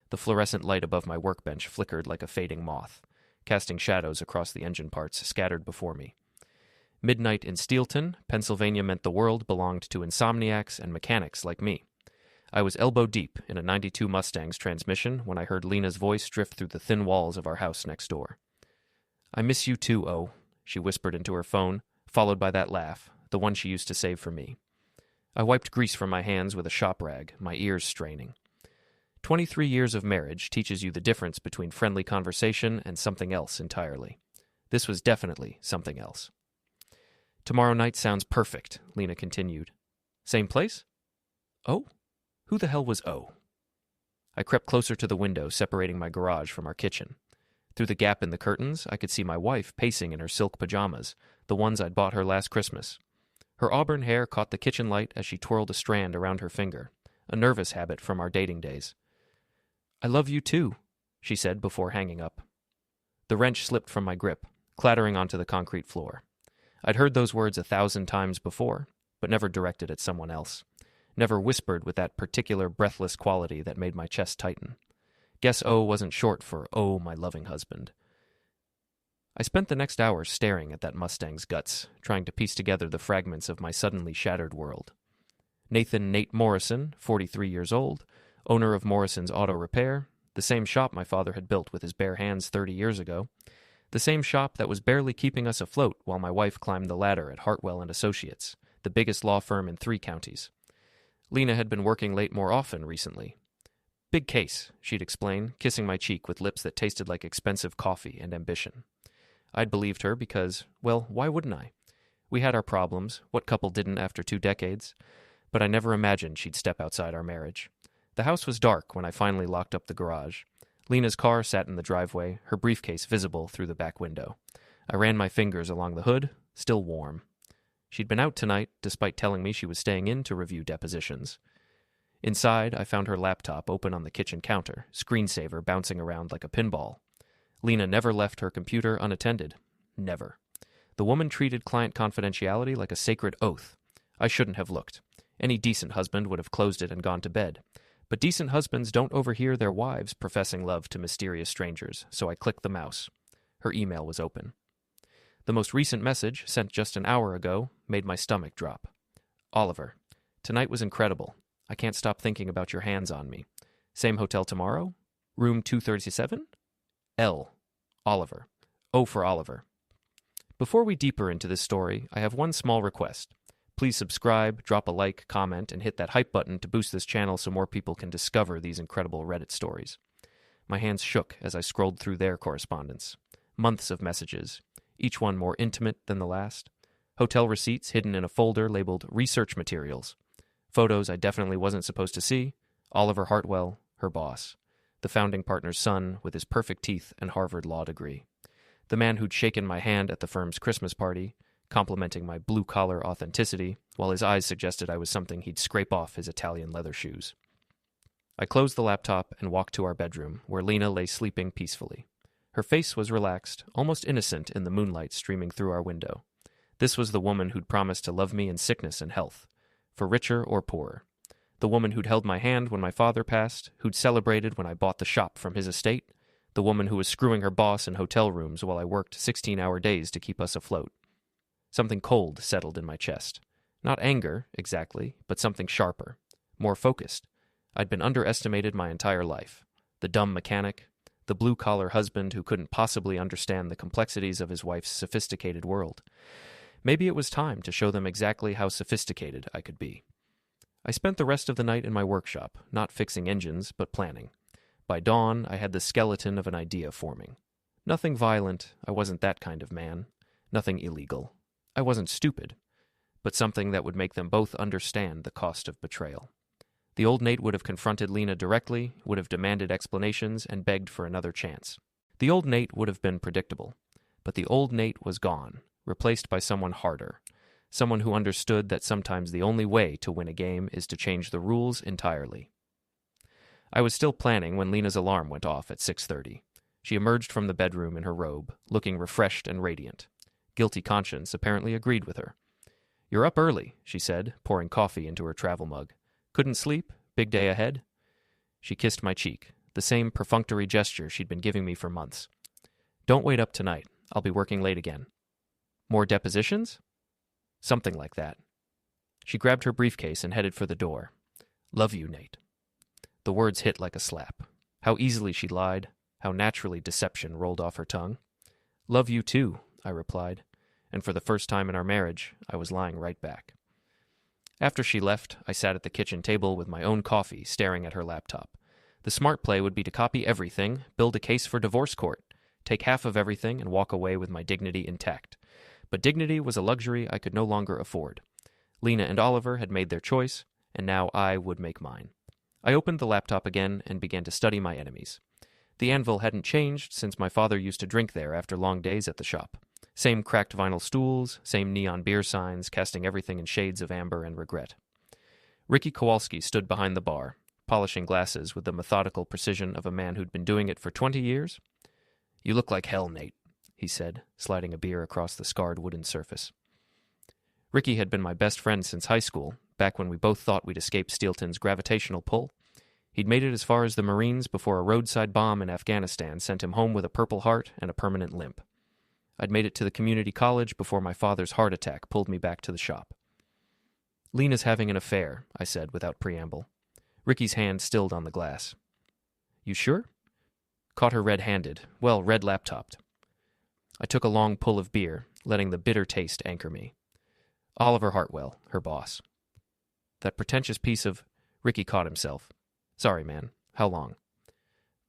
The fluorescent light above my workbench flickered like a fading moth, casting shadows across the engine parts scattered before me. Midnight in Steelton, Pennsylvania meant the world belonged to insomniacs and mechanics like me. I was elbow-deep in a '92 Mustang's transmission when I heard Lena's voice drift through the thin walls of our house next door. "I miss you too, O," she whispered into her phone, followed by that laugh, the one she used to save for me. I wiped grease from my hands with a shop rag, my ears straining. 23 years of marriage teaches you the difference between friendly conversation and something else entirely. This was definitely something else. "Tomorrow night sounds perfect," Lena continued. "Same place?" "Oh? Who the hell was O?" I crept closer to the window separating my garage from our kitchen. Through the gap in the curtains, I could see my wife pacing in her silk pajamas, the ones I'd bought her last Christmas. Her auburn hair caught the kitchen light as she twirled a strand around her finger, a nervous habit from our dating days. "I love you too," she said before hanging up. The wrench slipped from my grip, clattering onto the concrete floor. I'd heard those words 1,000 times before, but never directed at someone else. Never whispered with that particular breathless quality that made my chest tighten. Guess O wasn't short for "Oh, my loving husband." I spent the next hour staring at that Mustang's guts, trying to piece together the fragments of my suddenly shattered world. Nate Morrison, 43 years old, owner of Morrison's Auto Repair, the same shop my father had built with his bare hands 30 years ago, the same shop that was barely keeping us afloat while my wife climbed the ladder at Hartwell Associates, the biggest law firm in 3 counties. Lena had been working late more often recently. "Big case," she'd explain, kissing my cheek with lips that tasted like expensive coffee and ambition. I'd believed her because, well, why wouldn't I? We had our problems, what couple didn't after 2 decades? But I never imagined she'd step outside our marriage. The house was dark when I finally locked up the garage. Lena's car sat in the driveway, her briefcase visible through the back window. I ran my fingers along the hood, still warm. She'd been out tonight, despite telling me she was staying in to review depositions. Inside, I found her laptop open on the kitchen counter, screensaver bouncing around like a pinball. Lena never left her computer unattended. Never. The woman treated client confidentiality like a sacred oath. I shouldn't have looked. Any decent husband would have closed it and gone to bed. But decent husbands don't overhear their wives professing love to mysterious strangers, so I clicked the mouse. Her email was open. The most recent message, sent just an hour ago, made my stomach drop. "Oliver, tonight was incredible. I can't stop thinking about your hands on me. Same hotel tomorrow? Room 237? L. Oliver. O for Oliver." Before we deeper into this story, I have one small request. Please subscribe, drop a like, comment, and hit that hype button to boost this channel so more people can discover these incredible Reddit stories. My hands shook as I scrolled through their correspondence. Months of messages, each one more intimate than the last. Hotel receipts hidden in a folder labeled Research Materials. Photos I definitely wasn't supposed to see. Oliver Hartwell, her boss. The founding partner's son with his perfect teeth and Harvard law degree. The man who'd shaken my hand at the firm's Christmas party, complimenting my blue-collar authenticity, while his eyes suggested I was something he'd scrape off his Italian leather shoes. I closed the laptop and walked to our bedroom, where Lena lay sleeping peacefully. Her face was relaxed, almost innocent in the moonlight streaming through our window. This was the woman who'd promised to love me in sickness and health, for richer or poorer. The woman who'd held my hand when my father passed, who'd celebrated when I bought the shop from his estate, the woman who was screwing her boss in hotel rooms while I worked 16-hour days to keep us afloat. Something cold settled in my chest. Not anger, exactly, but something sharper, more focused. I'd been underestimated my entire life. The dumb mechanic, the blue-collar husband who couldn't possibly understand the complexities of his wife's sophisticated world. Maybe it was time to show them exactly how sophisticated I could be. I spent the rest of the night in my workshop, not fixing engines, but planning. By dawn, I had the skeleton of an idea forming. Nothing violent, I wasn't that kind of man. Nothing illegal. I wasn't stupid. But something that would make them both understand the cost of betrayal. The old Nate would have confronted Lena directly, would have demanded explanations, and begged for another chance. The old Nate would have been predictable. But the old Nate was gone, replaced by someone harder. Someone who understood that sometimes the only way to win a game is to change the rules entirely. I was still planning when Lena's alarm went off at 6:30. She emerged from the bedroom in her robe, looking refreshed and radiant. Guilty conscience apparently agreed with her. "You're up early," she said, pouring coffee into her travel mug. "Couldn't sleep? Big day ahead?" She kissed my cheek, the same perfunctory gesture she'd been giving me for months. "Don't wait up tonight. I'll be working late again." "More depositions?" "Something like that." She grabbed her briefcase and headed for the door. "Love you, Nate." The words hit like a slap. How easily she lied, how naturally deception rolled off her tongue. "Love you too," I replied, and for the first time in our marriage, I was lying right back. After she left, I sat at the kitchen table with my own coffee, staring at her laptop. The smart play would be to copy everything, build a case for divorce court, take half of everything, and walk away with my dignity intact. But dignity was a luxury I could no longer afford. Lena and Oliver had made their choice, and now I would make mine. I opened the laptop again and began to study my enemies. The anvil hadn't changed since my father used to drink there after long days at the shop. Same cracked vinyl stools, same neon beer signs, casting everything in shades of amber and regret. Ricky Kowalski stood behind the bar, polishing glasses with the methodical precision of a man who'd been doing it for 20 years. "You look like hell, Nate," he said, sliding a beer across the scarred wooden surface. Ricky had been my best friend since high school, back when we both thought we'd escape Steelton's gravitational pull. He'd made it as far as the Marines before a roadside bomb in Afghanistan sent him home with a Purple Heart and a permanent limp. I'd made it to the community college before my father's heart attack pulled me back to the shop. "Lena's having an affair," I said without preamble. Ricky's hand stilled on the glass. "You sure?" "Caught her red-handed. Well, red-laptopped." I took a long pull of beer, letting the bitter taste anchor me. "Oliver Hartwell, her boss." "That pretentious piece of—" Ricky caught himself. "Sorry, man. How long?"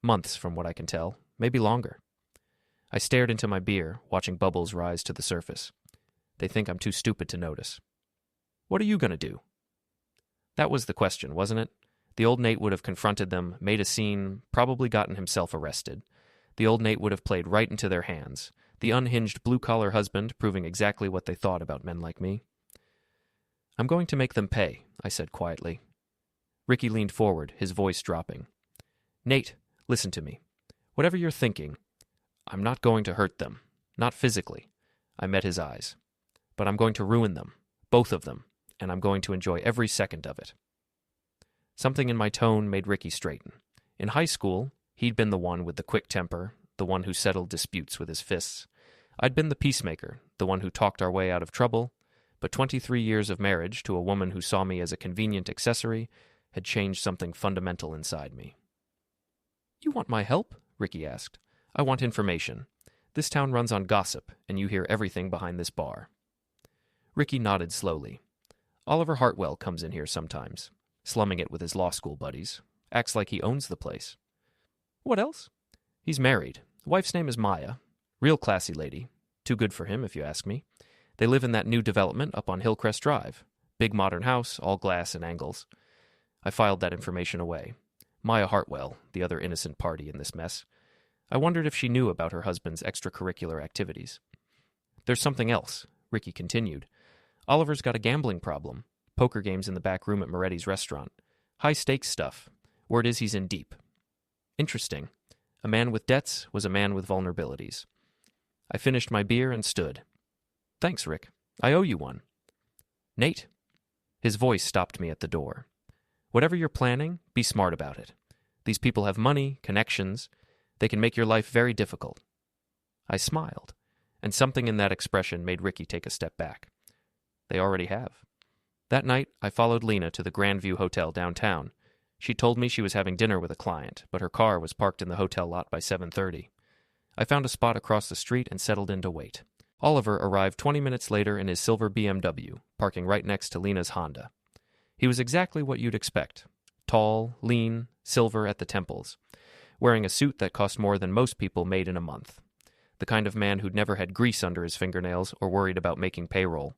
"Months, from what I can tell. Maybe longer." I stared into my beer, watching bubbles rise to the surface. They think I'm too stupid to notice. "What are you going to do?" That was the question, wasn't it? The old Nate would have confronted them, made a scene, probably gotten himself arrested. The old Nate would have played right into their hands, the unhinged blue-collar husband proving exactly what they thought about men like me. "I'm going to make them pay," I said quietly. Ricky leaned forward, his voice dropping. "Nate, listen to me. Whatever you're thinking, I'm not going to hurt them. Not physically." I met his eyes. "But I'm going to ruin them, both of them, and I'm going to enjoy every second of it." Something in my tone made Ricky straighten. In high school, he'd been the one with the quick temper, the one who settled disputes with his fists. I'd been the peacemaker, the one who talked our way out of trouble, but 23 years of marriage to a woman who saw me as a convenient accessory had changed something fundamental inside me. "You want my help?" Ricky asked. "I want information. This town runs on gossip, and you hear everything behind this bar." Ricky nodded slowly. "Oliver Hartwell comes in here sometimes, slumming it with his law school buddies. Acts like he owns the place." "What else?" "He's married. Wife's name is Maya. Real classy lady. Too good for him, if you ask me. They live in that new development up on Hillcrest Drive. Big modern house, all glass and angles." I filed that information away. Maya Hartwell, the other innocent party in this mess. I wondered if she knew about her husband's extracurricular activities. "There's something else," Ricky continued. "Oliver's got a gambling problem. Poker games in the back room at Moretti's restaurant. High-stakes stuff. Word is he's in deep." Interesting. A man with debts was a man with vulnerabilities. I finished my beer and stood. "Thanks, Rick. I owe you one." "Nate." His voice stopped me at the door. "Whatever you're planning, be smart about it. These people have money, connections. They can make your life very difficult." I smiled, and something in that expression made Ricky take a step back. "They already have." That night, I followed Lena to the Grandview Hotel downtown. She told me she was having dinner with a client, but her car was parked in the hotel lot by 7:30. I found a spot across the street and settled in to wait. Oliver arrived 20 minutes later in his silver BMW, parking right next to Lena's Honda. He was exactly what you'd expect. Tall, lean, silver at the temples, wearing a suit that cost more than most people made in a month. The kind of man who'd never had grease under his fingernails or worried about making payroll.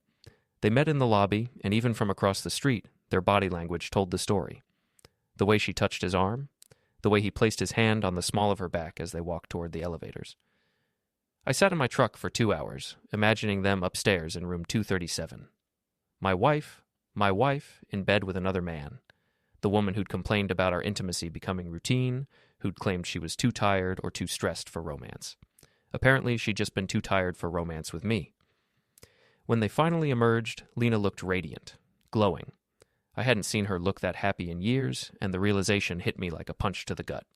They met in the lobby, and even from across the street, their body language told the story. The way she touched his arm, the way he placed his hand on the small of her back as they walked toward the elevators. I sat in my truck for 2 hours, imagining them upstairs in room 237. My wife, in bed with another man. The woman who'd complained about our intimacy becoming routine, who'd claimed she was too tired or too stressed for romance. Apparently, she'd just been too tired for romance with me. When they finally emerged, Lena looked radiant, glowing. I hadn't seen her look that happy in years, and the realization hit me like a punch to the gut.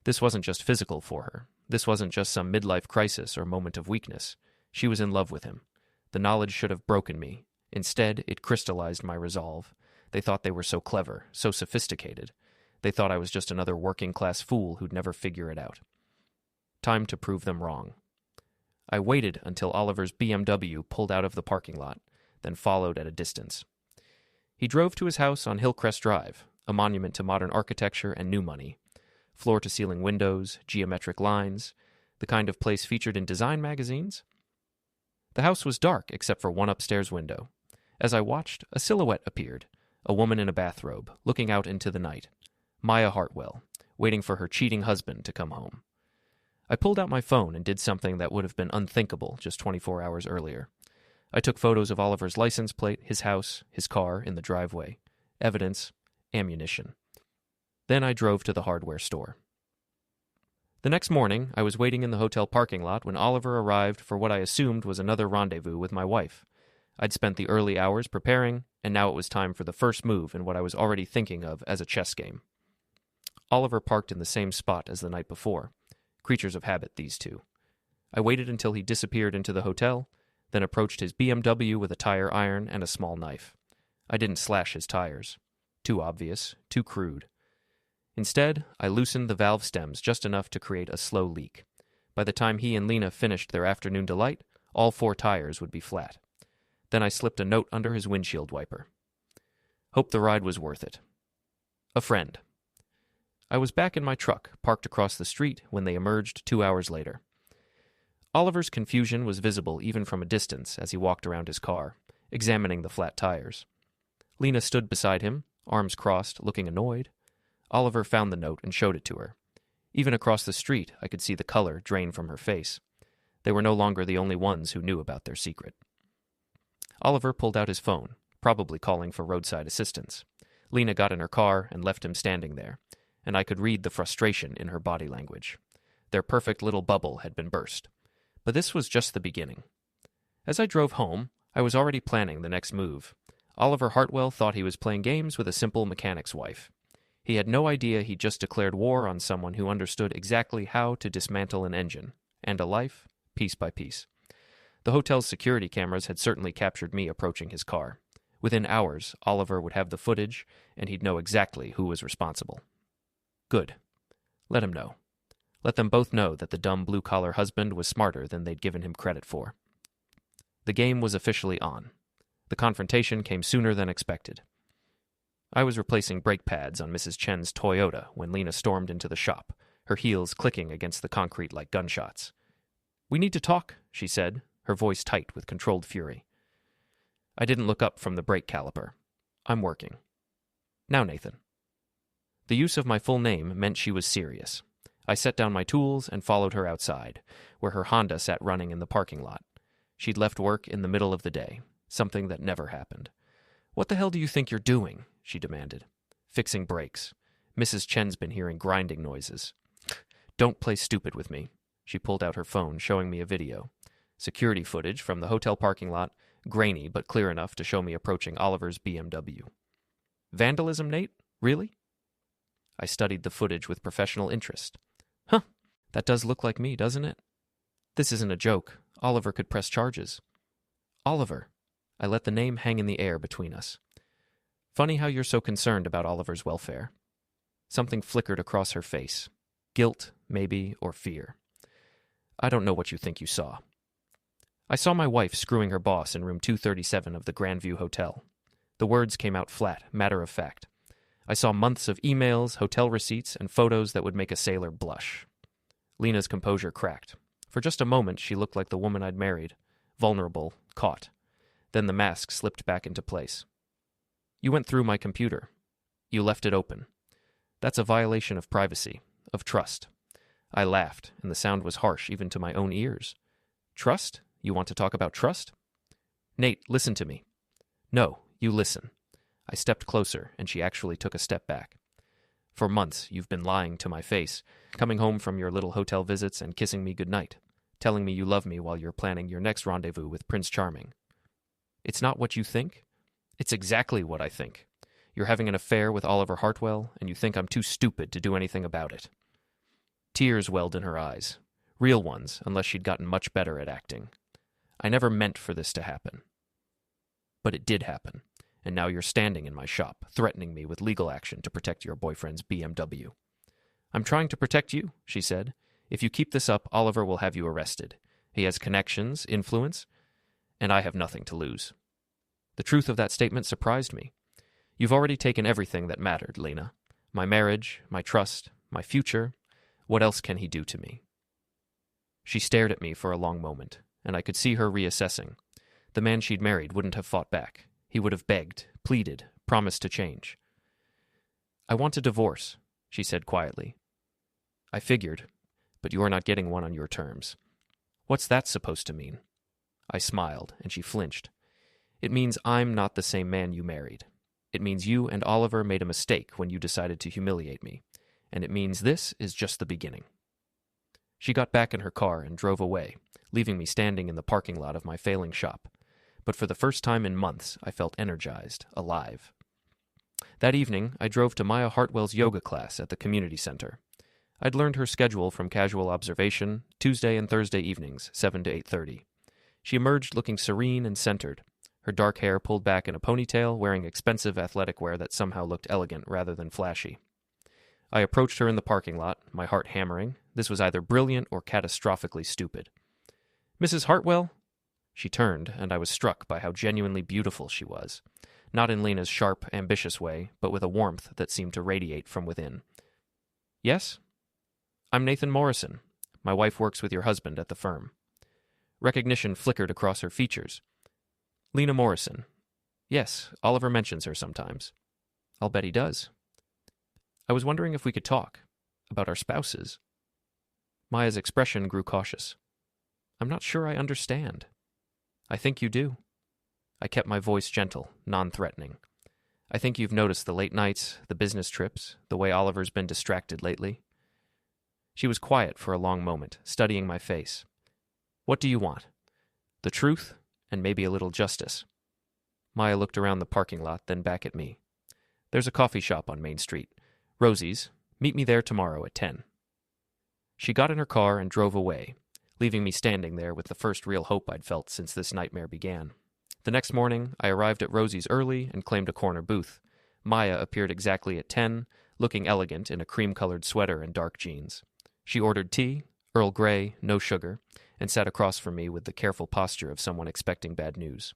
This wasn't just physical for her. This wasn't just some midlife crisis or moment of weakness. She was in love with him. The knowledge should have broken me. Instead, it crystallized my resolve. They thought they were so clever, so sophisticated. They thought I was just another working-class fool who'd never figure it out. Time to prove them wrong. I waited until Oliver's BMW pulled out of the parking lot, then followed at a distance. He drove to his house on Hillcrest Drive, a monument to modern architecture and new money. Floor-to-ceiling windows, geometric lines, the kind of place featured in design magazines. The house was dark except for one upstairs window. As I watched, a silhouette appeared, a woman in a bathrobe, looking out into the night. Maya Hartwell, waiting for her cheating husband to come home. I pulled out my phone and did something that would have been unthinkable just 24 hours earlier. I took photos of Oliver's license plate, his house, his car in the driveway. Evidence, ammunition. Then I drove to the hardware store. The next morning, I was waiting in the hotel parking lot when Oliver arrived for what I assumed was another rendezvous with my wife. I'd spent the early hours preparing, and now it was time for the first move in what I was already thinking of as a chess game. Oliver parked in the same spot as the night before. Creatures of habit, these two. I waited until he disappeared into the hotel, then approached his BMW with a tire iron and a small knife. I didn't slash his tires. Too obvious, too crude. Instead, I loosened the valve stems just enough to create a slow leak. By the time he and Lena finished their afternoon delight, all 4 tires would be flat. Then I slipped a note under his windshield wiper. Hope the ride was worth it. A friend. I was back in my truck, parked across the street, when they emerged 2 hours later. Oliver's confusion was visible even from a distance as he walked around his car, examining the flat tires. Lena stood beside him, arms crossed, looking annoyed. Oliver found the note and showed it to her. Even across the street, I could see the color drain from her face. They were no longer the only ones who knew about their secret. Oliver pulled out his phone, probably calling for roadside assistance. Lena got in her car and left him standing there, and I could read the frustration in her body language. Their perfect little bubble had been burst. But this was just the beginning. As I drove home, I was already planning the next move. Oliver Hartwell thought he was playing games with a simple mechanic's wife. He had no idea he'd just declared war on someone who understood exactly how to dismantle an engine, and a life, piece by piece. The hotel's security cameras had certainly captured me approaching his car. Within hours, Oliver would have the footage, and he'd know exactly who was responsible. Good. Let him know. Let them both know that the dumb blue-collar husband was smarter than they'd given him credit for. The game was officially on. The confrontation came sooner than expected. I was replacing brake pads on Mrs. Chen's Toyota when Lena stormed into the shop, her heels clicking against the concrete like gunshots. "We need to talk," she said, her voice tight with controlled fury. I didn't look up from the brake caliper. "I'm working. Now, Nathan." The use of my full name meant she was serious. I set down my tools and followed her outside, where her Honda sat running in the parking lot. She'd left work in the middle of the day, something that never happened. "What the hell do you think you're doing?" she demanded. "Fixing brakes. Mrs. Chen's been hearing grinding noises." "Don't play stupid with me." She pulled out her phone, showing me a video. Security footage from the hotel parking lot, grainy but clear enough to show me approaching Oliver's BMW. "Vandalism, Nate? Really?" I studied the footage with professional interest. "Huh, that does look like me, doesn't it? This isn't a joke. Oliver could press charges." "Oliver." I let the name hang in the air between us. "Funny how you're so concerned about Oliver's welfare." Something flickered across her face. Guilt, maybe, or fear. "I don't know what you think you saw." I saw my wife screwing her boss in room 237 of the Grandview Hotel. The words came out flat, matter-of-fact. I saw months of emails, hotel receipts, and photos that would make a sailor blush. Lena's composure cracked. For just a moment, she looked like the woman I'd married. Vulnerable, caught. Then the mask slipped back into place. "You went through my computer. You left it open. That's a violation of privacy, of trust." I laughed, and the sound was harsh even to my own ears. "Trust? You want to talk about trust?" "Nate, listen to me." "No, you listen." I stepped closer, and she actually took a step back. "For months, you've been lying to my face, coming home from your little hotel visits and kissing me goodnight, telling me you love me while you're planning your next rendezvous with Prince Charming." "It's not what you think?" "It's exactly what I think. You're having an affair with Oliver Hartwell, and you think I'm too stupid to do anything about it." Tears welled in her eyes. Real ones, unless she'd gotten much better at acting. I never meant for this to happen. But it did happen, and now you're standing in my shop, threatening me with legal action to protect your boyfriend's BMW. I'm trying to protect you, she said. If you keep this up, Oliver will have you arrested. He has connections, influence, and I have nothing to lose. The truth of that statement surprised me. You've already taken everything that mattered, Lena. My marriage, my trust, my future. What else can he do to me? She stared at me for a long moment, and I could see her reassessing. The man she'd married wouldn't have fought back. He would have begged, pleaded, promised to change. I want a divorce, she said quietly. I figured, but you are not getting one on your terms. What's that supposed to mean? I smiled, and she flinched. It means I'm not the same man you married. It means you and Oliver made a mistake when you decided to humiliate me, and it means this is just the beginning. She got back in her car and drove away, leaving me standing in the parking lot of my failing shop. But for the first time in months, I felt energized, alive. That evening, I drove to Maya Hartwell's yoga class at the community center. I'd learned her schedule from casual observation, Tuesday and Thursday evenings, 7 to 8:30. She emerged looking serene and centered, her dark hair pulled back in a ponytail, wearing expensive athletic wear that somehow looked elegant rather than flashy. I approached her in the parking lot, my heart hammering. This was either brilliant or catastrophically stupid. Mrs. Hartwell? She turned, and I was struck by how genuinely beautiful she was. Not in Lena's sharp, ambitious way, but with a warmth that seemed to radiate from within. Yes? I'm Nathan Morrison. My wife works with your husband at the firm. Recognition flickered across her features. Lena Morrison. Yes, Oliver mentions her sometimes. I'll bet he does. I was wondering if we could talk about our spouses. Maya's expression grew cautious. I'm not sure I understand. I think you do. I kept my voice gentle, non-threatening. I think you've noticed the late nights, the business trips, the way Oliver's been distracted lately. She was quiet for a long moment, studying my face. What do you want? The truth, and maybe a little justice. Maya looked around the parking lot, then back at me. There's a coffee shop on Main Street. Rosie's. Meet me there tomorrow at 10. She got in her car and drove away, leaving me standing there with the first real hope I'd felt since this nightmare began. The next morning, I arrived at Rosie's early and claimed a corner booth. Maya appeared exactly at 10, looking elegant in a cream-colored sweater and dark jeans. She ordered tea, Earl Grey, no sugar, and sat across from me with the careful posture of someone expecting bad news.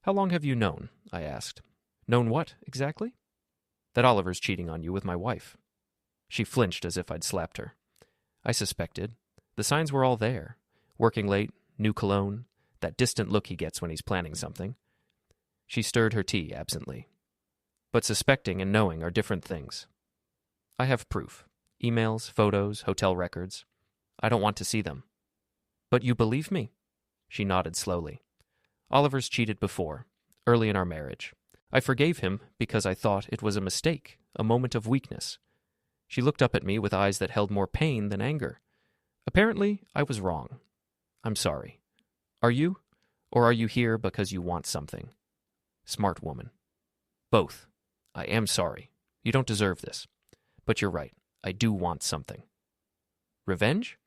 How long have you known? I asked. Known what, exactly? That Oliver's cheating on you with my wife. She flinched as if I'd slapped her. I suspected. The signs were all there. Working late, new cologne, that distant look he gets when he's planning something. She stirred her tea absently. But suspecting and knowing are different things. I have proof. Emails, photos, hotel records. I don't want to see them. But you believe me? She nodded slowly. Oliver's cheated before, early in our marriage. I forgave him because I thought it was a mistake, a moment of weakness. She looked up at me with eyes that held more pain than anger. Apparently, I was wrong. I'm sorry. Are you? Or are you here because you want something? Smart woman. Both. I am sorry. You don't deserve this. But you're right. I do want something. Revenge?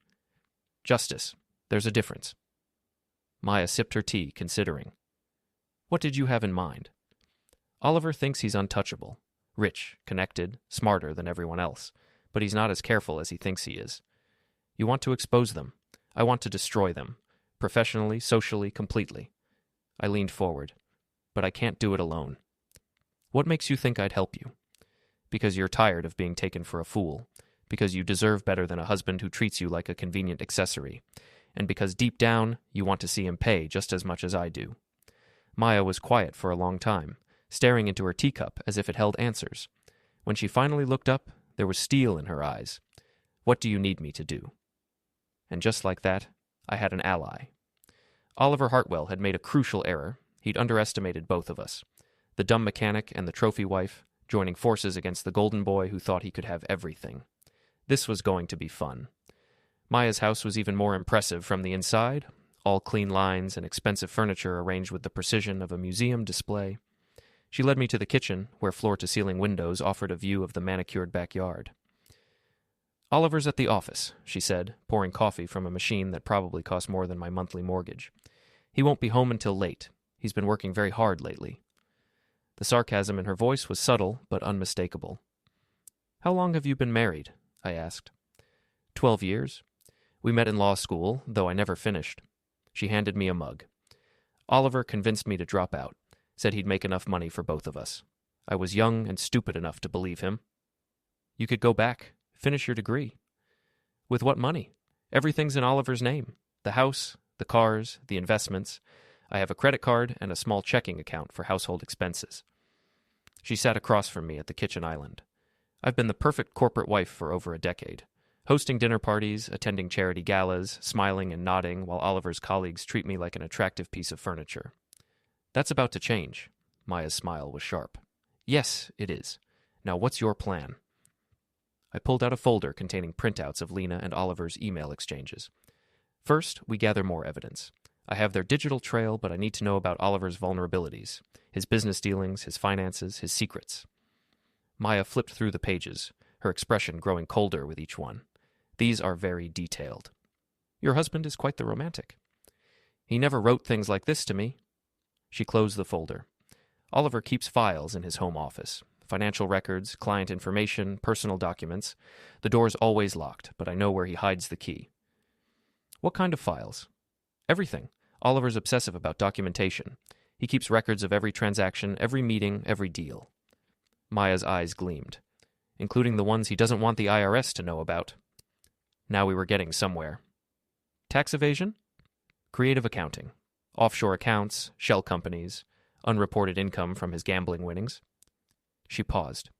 Justice. There's a difference. Maya sipped her tea, considering. What did you have in mind? Oliver thinks he's untouchable. Rich, connected, smarter than everyone else. But he's not as careful as he thinks he is. You want to expose them. I want to destroy them. Professionally, socially, completely. I leaned forward. But I can't do it alone. What makes you think I'd help you? Because you're tired of being taken for a fool. Because you deserve better than a husband who treats you like a convenient accessory. And because deep down, you want to see him pay just as much as I do. Maya was quiet for a long time, staring into her teacup as if it held answers. When she finally looked up, there was steel in her eyes. What do you need me to do? And just like that, I had an ally. Oliver Hartwell had made a crucial error. He'd underestimated both of us. The dumb mechanic and the trophy wife, joining forces against the golden boy who thought he could have everything. This was going to be fun. Maya's house was even more impressive from the inside, all clean lines and expensive furniture arranged with the precision of a museum display. She led me to the kitchen, where floor-to-ceiling windows offered a view of the manicured backyard. Oliver's at the office, she said, pouring coffee from a machine that probably cost more than my monthly mortgage. He won't be home until late. He's been working very hard lately. The sarcasm in her voice was subtle but unmistakable. How long have you been married? I asked. 12 years. We met in law school, though I never finished. She handed me a mug. Oliver convinced me to drop out, said he'd make enough money for both of us. I was young and stupid enough to believe him. You could go back, finish your degree. With what money? Everything's in Oliver's name. The house, the cars, the investments. I have a credit card and a small checking account for household expenses. She sat across from me at the kitchen island. I've been the perfect corporate wife for over a decade, hosting dinner parties, attending charity galas, smiling and nodding while Oliver's colleagues treat me like an attractive piece of furniture. That's about to change. Maya's smile was sharp. Yes, it is. Now what's your plan? I pulled out a folder containing printouts of Lena and Oliver's email exchanges. First, we gather more evidence. I have their digital trail, but I need to know about Oliver's vulnerabilities, his business dealings, his finances, his secrets. Maya flipped through the pages, her expression growing colder with each one. These are very detailed. Your husband is quite the romantic. He never wrote things like this to me. She closed the folder. Oliver keeps files in his home office. Financial records, client information, personal documents. The door's always locked, but I know where he hides the key. What kind of files? Everything. Oliver's obsessive about documentation. He keeps records of every transaction, every meeting, every deal. Maya's eyes gleamed, including the ones he doesn't want the IRS to know about. Now we were getting somewhere. Tax evasion? Creative accounting. Offshore accounts, shell companies, unreported income from his gambling winnings. She paused.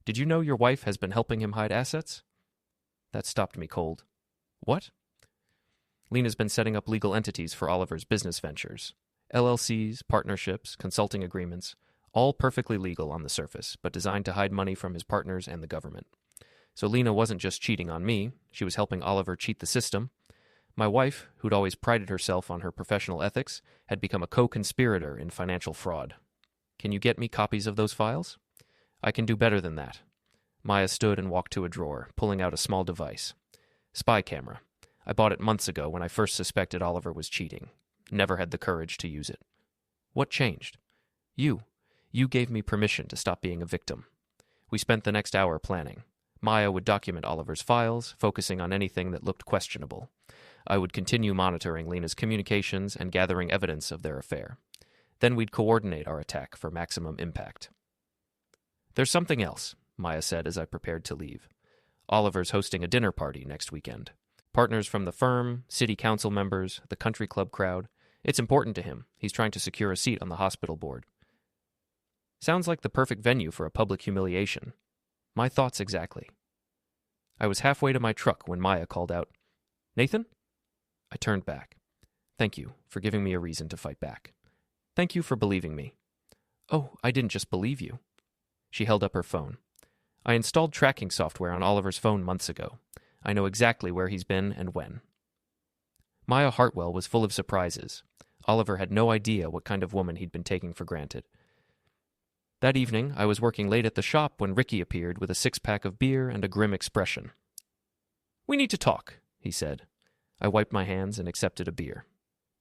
Did you know your wife has been helping him hide assets? That stopped me cold. What? Lena's been setting up legal entities for Oliver's business ventures. LLCs, partnerships, consulting agreements, all perfectly legal on the surface, but designed to hide money from his partners and the government. So Lena wasn't just cheating on me, she was helping Oliver cheat the system. My wife, who'd always prided herself on her professional ethics, had become a co-conspirator in financial fraud. Can you get me copies of those files? I can do better than that. Maya stood and walked to a drawer, pulling out a small device. Spy camera. I bought it months ago when I first suspected Oliver was cheating. Never had the courage to use it. What changed? You. You gave me permission to stop being a victim. We spent the next hour planning. Maya would document Oliver's files, focusing on anything that looked questionable. I would continue monitoring Lena's communications and gathering evidence of their affair. Then we'd coordinate our attack for maximum impact. There's something else, Maya said as I prepared to leave. Oliver's hosting a dinner party next weekend. Partners from the firm, city council members, the country club crowd. It's important to him. He's trying to secure a seat on the hospital board. Sounds like the perfect venue for a public humiliation. My thoughts exactly. I was halfway to my truck when Maya called out, Nathan? I turned back. Thank you for giving me a reason to fight back. Thank you for believing me. Oh, I didn't just believe you. She held up her phone. I installed tracking software on Oliver's phone months ago. I know exactly where he's been and when. Maya Hartwell was full of surprises. Oliver had no idea what kind of woman he'd been taking for granted. That evening, I was working late at the shop when Ricky appeared with a six-pack of beer and a grim expression. We need to talk, he said. I wiped my hands and accepted a beer.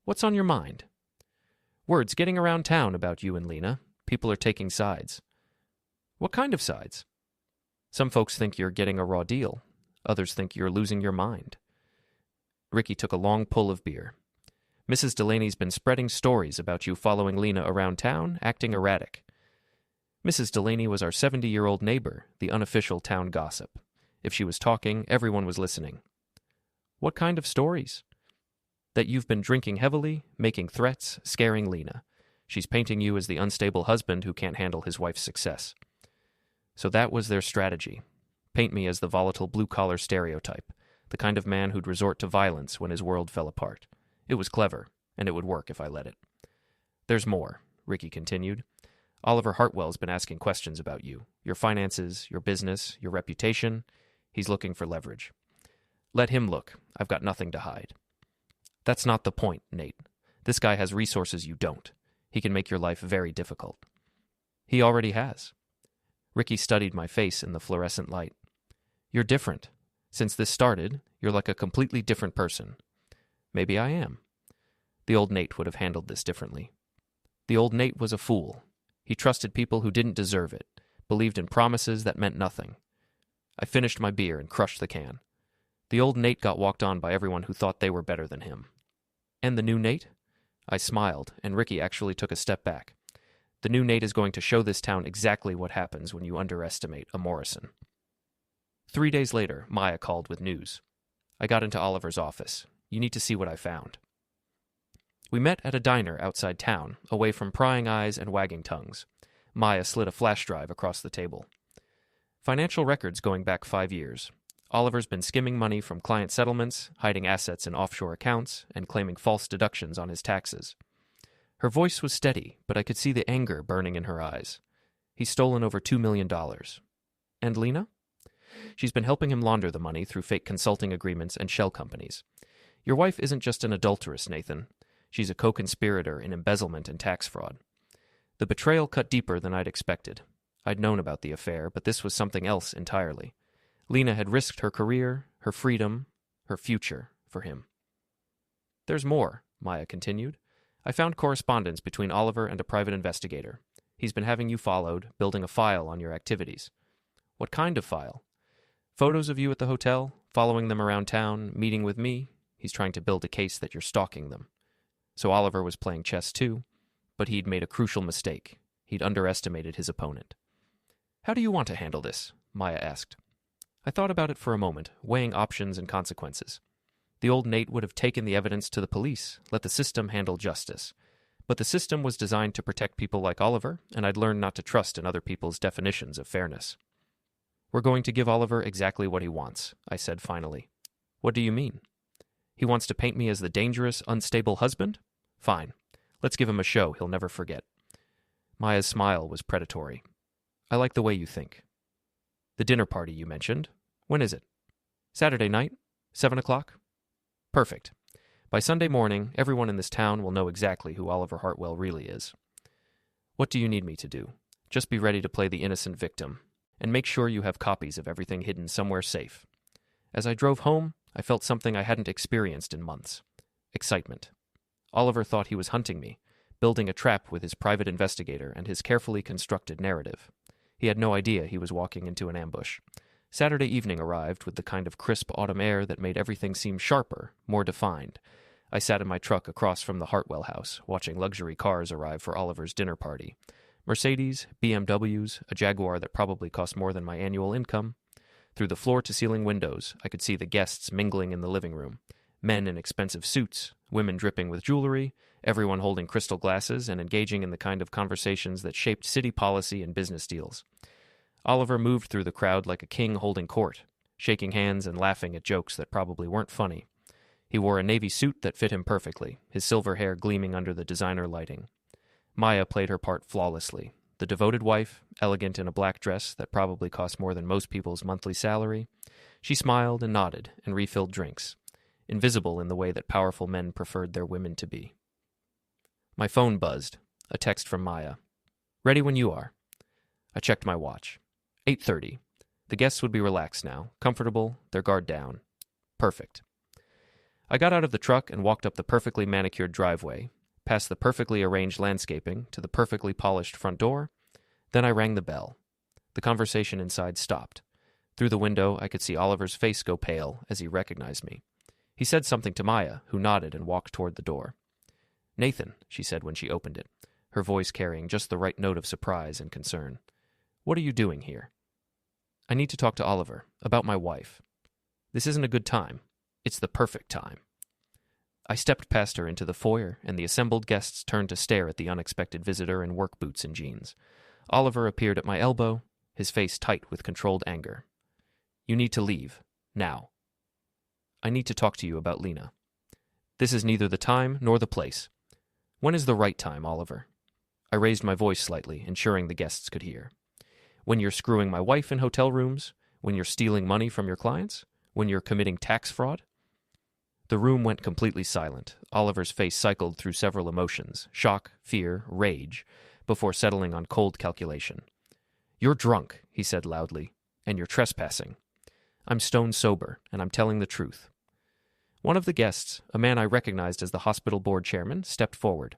What's on your mind? Word's getting around town about you and Lena. People are taking sides. What kind of sides? Some folks think you're getting a raw deal. Others think you're losing your mind. Ricky took a long pull of beer. Mrs. Delaney's been spreading stories about you following Lena around town, acting erratic. Mrs. Delaney was our 70-year-old neighbor, the unofficial town gossip. If she was talking, everyone was listening. What kind of stories? That you've been drinking heavily, making threats, scaring Lena. She's painting you as the unstable husband who can't handle his wife's success. So that was their strategy. Paint me as the volatile blue-collar stereotype, the kind of man who'd resort to violence when his world fell apart. It was clever, and it would work if I let it. There's more, Ricky continued. Oliver Hartwell's been asking questions about you, your finances, your business, your reputation. He's looking for leverage. Let him look. I've got nothing to hide. That's not the point, Nate. This guy has resources you don't. He can make your life very difficult. He already has. Ricky studied my face in the fluorescent light. You're different. Since this started, you're like a completely different person. Maybe I am. The old Nate would have handled this differently. The old Nate was a fool. He trusted people who didn't deserve it, believed in promises that meant nothing. I finished my beer and crushed the can. The old Nate got walked on by everyone who thought they were better than him. And the new Nate? I smiled, and Ricky actually took a step back. The new Nate is going to show this town exactly what happens when you underestimate a Morrison. 3 days later, Maya called with news. I got into Oliver's office. You need to see what I found. We met at a diner outside town, away from prying eyes and wagging tongues. Maya slid a flash drive across the table. Financial records going back 5 years. Oliver's been skimming money from client settlements, hiding assets in offshore accounts, and claiming false deductions on his taxes. Her voice was steady, but I could see the anger burning in her eyes. He's stolen over $2 million. And Lena? She's been helping him launder the money through fake consulting agreements and shell companies. Your wife isn't just an adulteress, Nathan. She's a co-conspirator in embezzlement and tax fraud. The betrayal cut deeper than I'd expected. I'd known about the affair, but this was something else entirely. Lena had risked her career, her freedom, her future for him. There's more, Maya continued. I found correspondence between Oliver and a private investigator. He's been having you followed, building a file on your activities. What kind of file? Photos of you at the hotel, following them around town, meeting with me. He's trying to build a case that you're stalking them. So Oliver was playing chess too, but he'd made a crucial mistake. He'd underestimated his opponent. How do you want to handle this? Maya asked. I thought about it for a moment, weighing options and consequences. The old Nate would have taken the evidence to the police, let the system handle justice. But the system was designed to protect people like Oliver, and I'd learned not to trust in other people's definitions of fairness. We're going to give Oliver exactly what he wants, I said finally. What do you mean? He wants to paint me as the dangerous, unstable husband? Fine. Let's give him a show he'll never forget. Maya's smile was predatory. I like the way you think. The dinner party you mentioned. When is it? Saturday night? 7 o'clock? Perfect. By Sunday morning, everyone in this town will know exactly who Oliver Hartwell really is. What do you need me to do? Just be ready to play the innocent victim, and make sure you have copies of everything hidden somewhere safe. As I drove home, I felt something I hadn't experienced in months. Excitement. Oliver thought he was hunting me, building a trap with his private investigator and his carefully constructed narrative. He had no idea he was walking into an ambush. Saturday evening arrived with the kind of crisp autumn air that made everything seem sharper, more defined. I sat in my truck across from the Hartwell house, watching luxury cars arrive for Oliver's dinner party. Mercedes, BMWs, a Jaguar that probably cost more than my annual income. Through the floor-to-ceiling windows, I could see the guests mingling in the living room. Men in expensive suits, women dripping with jewelry, everyone holding crystal glasses and engaging in the kind of conversations that shaped city policy and business deals. Oliver moved through the crowd like a king holding court, shaking hands and laughing at jokes that probably weren't funny. He wore a navy suit that fit him perfectly, his silver hair gleaming under the designer lighting. Maya played her part flawlessly. The devoted wife, elegant in a black dress that probably cost more than most people's monthly salary. She smiled and nodded and refilled drinks, invisible in the way that powerful men preferred their women to be. My phone buzzed, a text from Maya. Ready when you are. I checked my watch. 8:30. The guests would be relaxed now, comfortable, their guard down. Perfect. I got out of the truck and walked up the perfectly manicured driveway, past the perfectly arranged landscaping to the perfectly polished front door. Then I rang the bell. The conversation inside stopped. Through the window, I could see Oliver's face go pale as he recognized me. He said something to Maya, who nodded and walked toward the door. Nathan, she said when she opened it, her voice carrying just the right note of surprise and concern. What are you doing here? I need to talk to Oliver about my wife. This isn't a good time. It's the perfect time. I stepped past her into the foyer, and the assembled guests turned to stare at the unexpected visitor in work boots and jeans. Oliver appeared at my elbow, his face tight with controlled anger. You need to leave. Now. I need to talk to you about Lena. This is neither the time nor the place. When is the right time, Oliver? I raised my voice slightly, ensuring the guests could hear. When you're screwing my wife in hotel rooms? When you're stealing money from your clients? When you're committing tax fraud? The room went completely silent. Oliver's face cycled through several emotions, shock, fear, rage, before settling on cold calculation. You're drunk, he said loudly, and you're trespassing. I'm stone sober, and I'm telling the truth. One of the guests, a man I recognized as the hospital board chairman, stepped forward.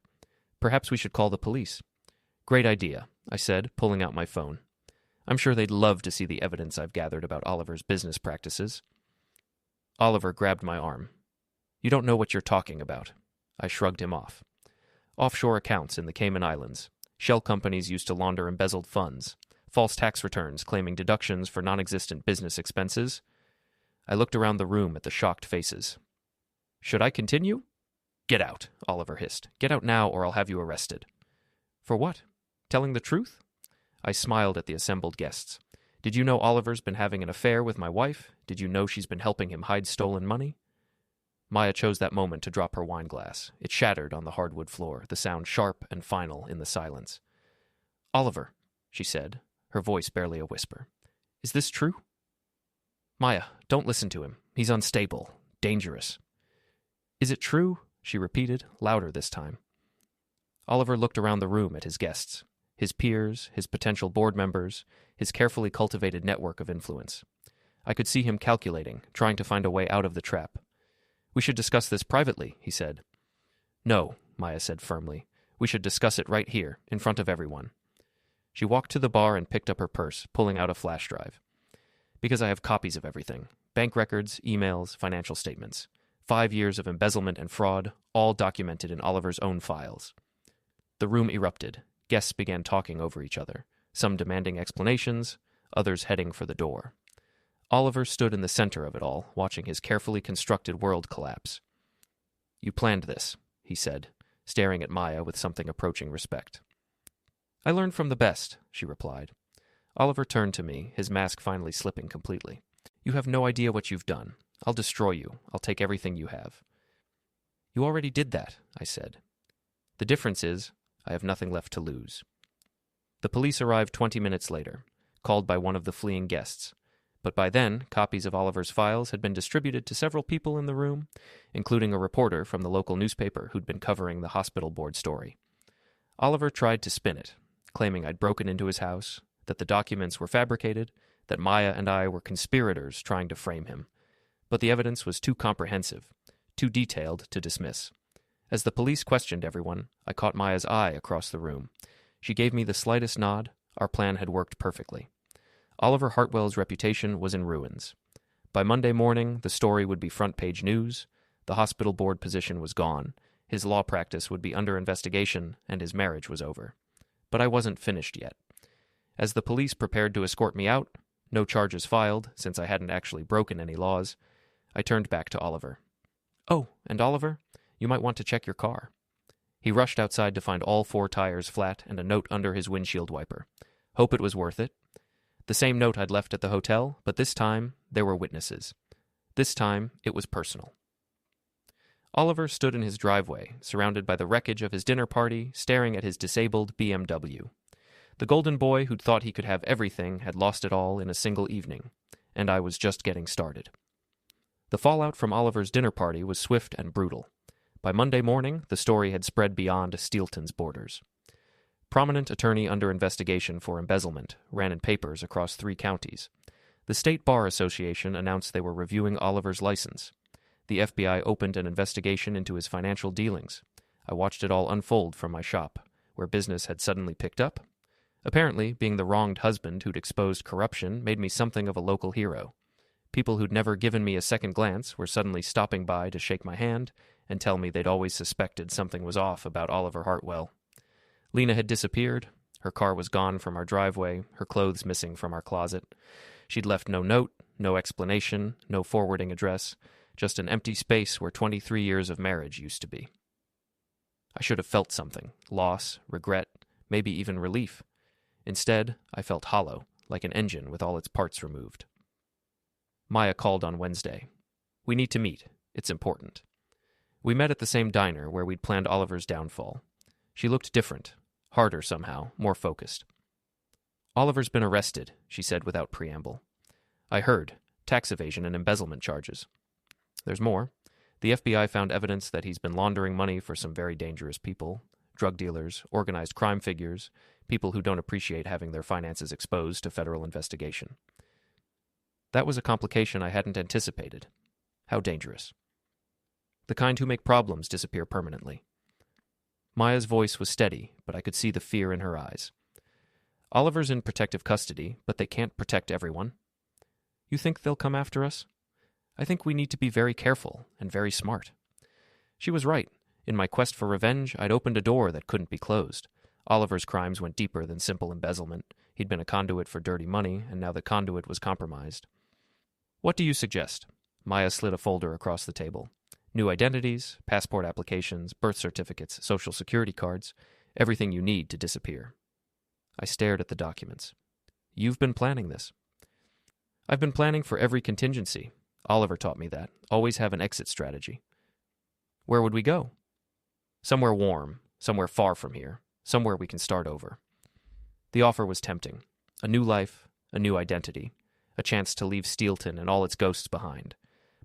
Perhaps we should call the police. Great idea, I said, pulling out my phone. I'm sure they'd love to see the evidence I've gathered about Oliver's business practices. Oliver grabbed my arm. You don't know what you're talking about. I shrugged him off. Offshore accounts in the Cayman Islands. Shell companies used to launder embezzled funds. False tax returns claiming deductions for non-existent business expenses. I looked around the room at the shocked faces. Should I continue? Get out, Oliver hissed. Get out now or I'll have you arrested. For what? Telling the truth? I smiled at the assembled guests. Did you know Oliver's been having an affair with my wife? Did you know she's been helping him hide stolen money? Maya chose that moment to drop her wine glass. It shattered on the hardwood floor, the sound sharp and final in the silence. Oliver, she said, her voice barely a whisper. Is this true? Maya, don't listen to him. He's unstable, dangerous. Is it true? She repeated, louder this time. Oliver looked around the room at his guests, his peers, his potential board members, his carefully cultivated network of influence. I could see him calculating, trying to find a way out of the trap. We should discuss this privately, he said. No, Maya said firmly. We should discuss it right here, in front of everyone. She walked to the bar and picked up her purse, pulling out a flash drive. Because I have copies of everything. Bank records, emails, financial statements. 5 years of embezzlement and fraud, all documented in Oliver's own files. The room erupted. Guests began talking over each other, some demanding explanations, others heading for the door. Oliver stood in the center of it all, watching his carefully constructed world collapse. You planned this, he said, staring at Maya with something approaching respect. I learned from the best, she replied. Oliver turned to me, his mask finally slipping completely. You have no idea what you've done. I'll destroy you. I'll take everything you have. You already did that, I said. The difference is, I have nothing left to lose. The police arrived 20 minutes later, called by one of the fleeing guests. But by then, copies of Oliver's files had been distributed to several people in the room, including a reporter from the local newspaper who'd been covering the hospital board story. Oliver tried to spin it, claiming I'd broken into his house, that the documents were fabricated, that Maya and I were conspirators trying to frame him. But the evidence was too comprehensive, too detailed to dismiss. As the police questioned everyone, I caught Maya's eye across the room. She gave me the slightest nod. Our plan had worked perfectly. Oliver Hartwell's reputation was in ruins. By Monday morning, the story would be front-page news. The hospital board position was gone. His law practice would be under investigation, and his marriage was over. But I wasn't finished yet. As the police prepared to escort me out, no charges filed, since I hadn't actually broken any laws, I turned back to Oliver. Oh, and Oliver, you might want to check your car. He rushed outside to find all 4 tires flat and a note under his windshield wiper. Hope it was worth it. The same note I'd left at the hotel, but this time there were witnesses. This time it was personal. Oliver stood in his driveway, surrounded by the wreckage of his dinner party, staring at his disabled BMW. The golden boy who'd thought he could have everything had lost it all in a single evening, and I was just getting started. The fallout from Oliver's dinner party was swift and brutal. By Monday morning, the story had spread beyond Steelton's borders. Prominent attorney under investigation for embezzlement ran in papers across 3 counties. The State Bar Association announced they were reviewing Oliver's license. The FBI opened an investigation into his financial dealings. I watched it all unfold from my shop, where business had suddenly picked up. Apparently, being the wronged husband who'd exposed corruption made me something of a local hero. People who'd never given me a second glance were suddenly stopping by to shake my hand and tell me they'd always suspected something was off about Oliver Hartwell. Lena had disappeared. Her car was gone from our driveway, her clothes missing from our closet. She'd left no note, no explanation, no forwarding address, just an empty space where 23 years of marriage used to be. I should have felt something, loss, regret, maybe even relief. Instead, I felt hollow, like an engine with all its parts removed. Maya called on Wednesday. We need to meet. It's important. We met at the same diner where we'd planned Oliver's downfall. She looked different, harder somehow, more focused. Oliver's been arrested, she said without preamble. I heard. Tax evasion and embezzlement charges. There's more. The FBI found evidence that he's been laundering money for some very dangerous people, drug dealers, organized crime figures, people who don't appreciate having their finances exposed to federal investigation. That was a complication I hadn't anticipated. How dangerous. The kind who make problems disappear permanently. Maya's voice was steady, but I could see the fear in her eyes. Oliver's in protective custody, but they can't protect everyone. You think they'll come after us? I think we need to be very careful and very smart. She was right. In my quest for revenge, I'd opened a door that couldn't be closed. Oliver's crimes went deeper than simple embezzlement. He'd been a conduit for dirty money, and now the conduit was compromised. What do you suggest? Maya slid a folder across the table. New identities, passport applications, birth certificates, social security cards, everything you need to disappear. I stared at the documents. You've been planning this. I've been planning for every contingency. Oliver taught me that. Always have an exit strategy. Where would we go? Somewhere warm, somewhere far from here, somewhere we can start over. The offer was tempting. A new life, a new identity, a chance to leave Steelton and all its ghosts behind.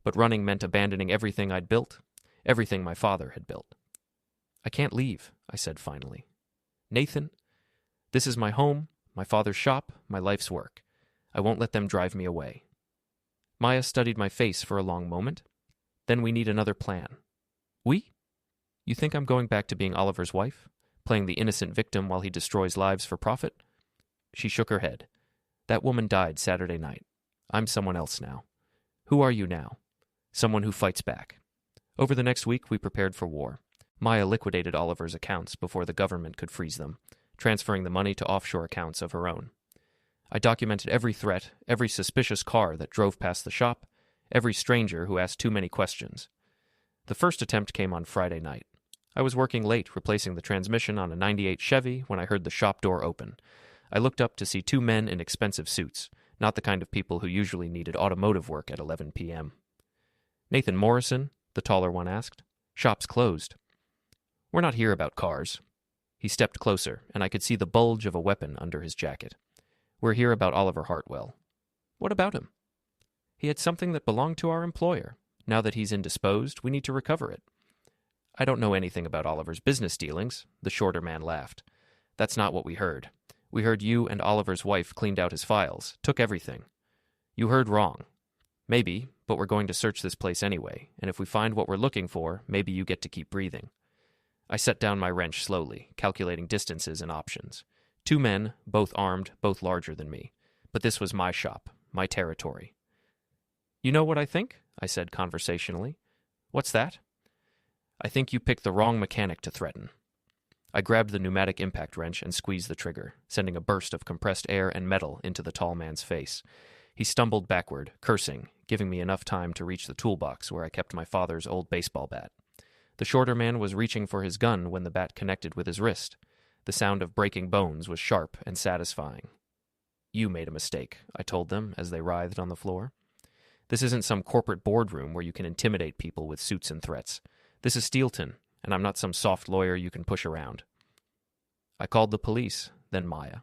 But running meant abandoning everything I'd built, everything my father had built. I can't leave, I said finally. Nathan, this is my home, my father's shop, my life's work. I won't let them drive me away. Maya studied my face for a long moment. Then we need another plan. We? You think I'm going back to being Oliver's wife? Playing the innocent victim while he destroys lives for profit? She shook her head. That woman died Saturday night. I'm someone else now. Who are you now? Someone who fights back. Over the next week, we prepared for war. Maya liquidated Oliver's accounts before the government could freeze them, transferring the money to offshore accounts of her own. I documented every threat, every suspicious car that drove past the shop, every stranger who asked too many questions. The first attempt came on Friday night. I was working late replacing the transmission on a '98 Chevy when I heard the shop door open. I looked up to see two men in expensive suits, not the kind of people who usually needed automotive work at 11 p.m. Nathan Morrison, the taller one asked. Shop's closed. We're not here about cars. He stepped closer, and I could see the bulge of a weapon under his jacket. We're here about Oliver Hartwell. What about him? He had something that belonged to our employer. Now that he's indisposed, we need to recover it. I don't know anything about Oliver's business dealings, the shorter man laughed. That's not what we heard. We heard you and Oliver's wife cleaned out his files, took everything. You heard wrong. Maybe, but we're going to search this place anyway, and if we find what we're looking for, maybe you get to keep breathing. I set down my wrench slowly, calculating distances and options. Two men, both armed, both larger than me. But this was my shop, my territory. You know what I think? I said conversationally. What's that? I think you picked the wrong mechanic to threaten. I grabbed the pneumatic impact wrench and squeezed the trigger, sending a burst of compressed air and metal into the tall man's face. He stumbled backward, cursing, giving me enough time to reach the toolbox where I kept my father's old baseball bat. The shorter man was reaching for his gun when the bat connected with his wrist. The sound of breaking bones was sharp and satisfying. You made a mistake, I told them as they writhed on the floor. This isn't some corporate boardroom where you can intimidate people with suits and threats. This is Steelton, and I'm not some soft lawyer you can push around. I called the police, then Maya.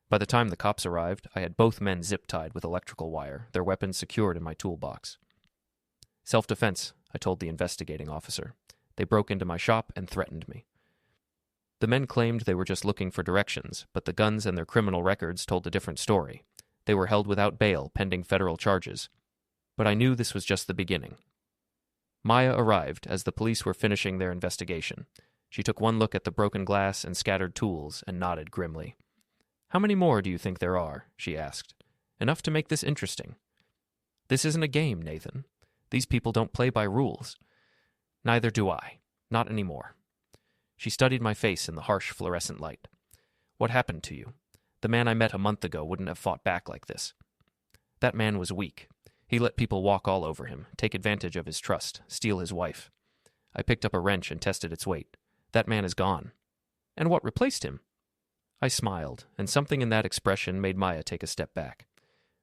By the time the cops arrived, I had both men zip-tied with electrical wire, their weapons secured in my toolbox. Self-defense, I told the investigating officer. They broke into my shop and threatened me. The men claimed they were just looking for directions, but the guns and their criminal records told a different story. They were held without bail, pending federal charges. But I knew this was just the beginning. Maya arrived as the police were finishing their investigation. She took one look at the broken glass and scattered tools and nodded grimly. How many more do you think there are? She asked. Enough to make this interesting. This isn't a game, Nathan. These people don't play by rules. Neither do I. Not anymore. She studied my face in the harsh fluorescent light. What happened to you? The man I met a month ago wouldn't have fought back like this. That man was weak. He let people walk all over him, take advantage of his trust, steal his wife. I picked up a wrench and tested its weight. That man is gone. And what replaced him? I smiled, and something in that expression made Maya take a step back.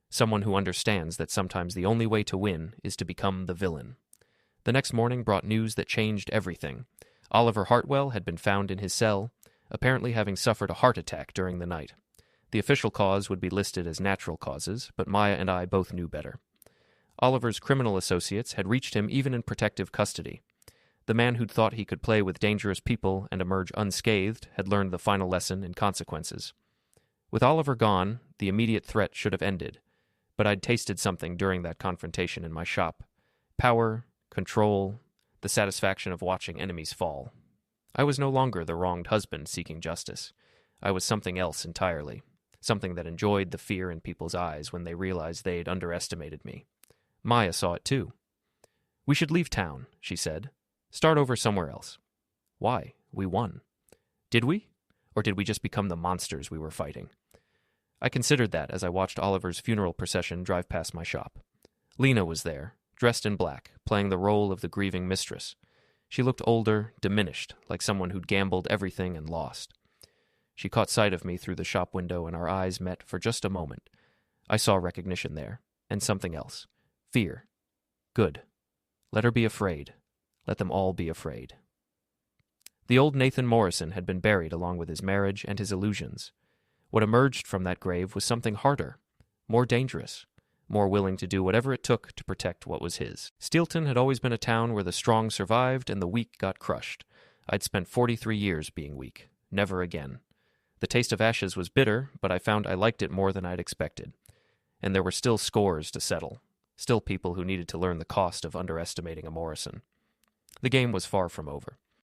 Someone who understands that sometimes the only way to win is to become the villain. The next morning brought news that changed everything. Oliver Hartwell had been found in his cell, apparently having suffered a heart attack during the night. The official cause would be listed as natural causes, but Maya and I both knew better. Oliver's criminal associates had reached him even in protective custody. The man who'd thought he could play with dangerous people and emerge unscathed had learned the final lesson in consequences. With Oliver gone, the immediate threat should have ended. But I'd tasted something during that confrontation in my shop. Power, control, the satisfaction of watching enemies fall. I was no longer the wronged husband seeking justice. I was something else entirely. Something that enjoyed the fear in people's eyes when they realized they'd underestimated me. Maya saw it too. "We should leave town," she said. "Start over somewhere else." Why? We won. Did we? Or did we just become the monsters we were fighting? I considered that as I watched Oliver's funeral procession drive past my shop. Lena was there, dressed in black, playing the role of the grieving mistress. She looked older, diminished, like someone who'd gambled everything and lost. She caught sight of me through the shop window, and our eyes met for just a moment. I saw recognition there, and something else. Fear. Good. Let her be afraid. Let them all be afraid. The old Nathan Morrison had been buried along with his marriage and his illusions. What emerged from that grave was something harder, more dangerous, more willing to do whatever it took to protect what was his. Steelton had always been a town where the strong survived and the weak got crushed. I'd spent 43 years being weak. Never again. The taste of ashes was bitter, but I found I liked it more than I'd expected. And there were still scores to settle. Still people who needed to learn the cost of underestimating a Morrison. The game was far from over.